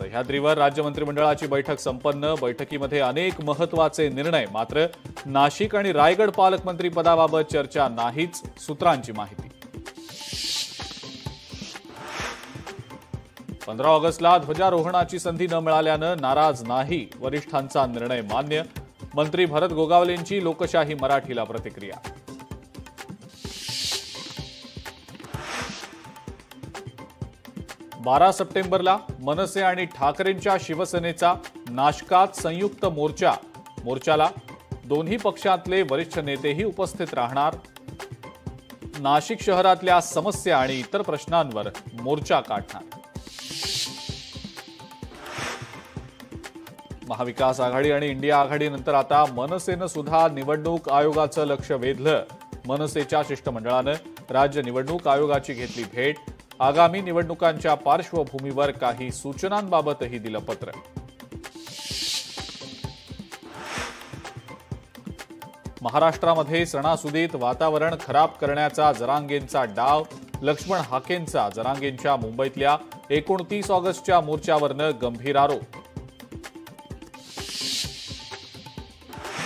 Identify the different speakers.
Speaker 1: सह्याद्रीवर राज्य मंत्रिमंडळाची बैठक संपन्न। बैठकीमध्ये अनेक महत्त्वाचे निर्णय। मात्र नाशिक आणि रायगड पालकमंत्री पदाबाबत चर्चा नाहीच, सूत्रांची माहिती। 15 ऑगस्टला ध्वजारोहणाची संधी न मिळाल्यानं नाराज नाही, वरिष्ठांचा निर्णय मान्य। मंत्री भरत गोगावलेंची लोकशाही मराठीला प्रतिक्रिया। 12 सप्टेंबरला मनसे आणि ठाकरेंच्या शिवसेनेचा नाशकात संयुक्त मोर्चा। मोर्चाला दोन्ही पक्षातले वरिष्ठ नेतेही उपस्थित राहणार। नाशिक शहरातल्या समस्या आणि इतर प्रश्नांवर मोर्चा काढणार। महाविकास आघाडी आणि इंडिया आघाडीनंतर आता मनसेनं सुद्धा निवडणूक आयोगाचं लक्ष वेधलं। मनसेच्या शिष्टमंडळानं राज्य निवडणूक आयोगाची घेतली भेट। आगामी निवडणुकांच्या पार्श्वभूमीवर काही सूचनांबाबतही दिलं पत्र। महाराष्ट्रामध्ये सणासुदीत वातावरण खराब करण्याचा जरांगेंचा डाव। लक्ष्मण हाकेंचा जरांगेंच्या मुंबईतल्या 29 ऑगस्टच्या मोर्चावरनं गंभीर आरोप।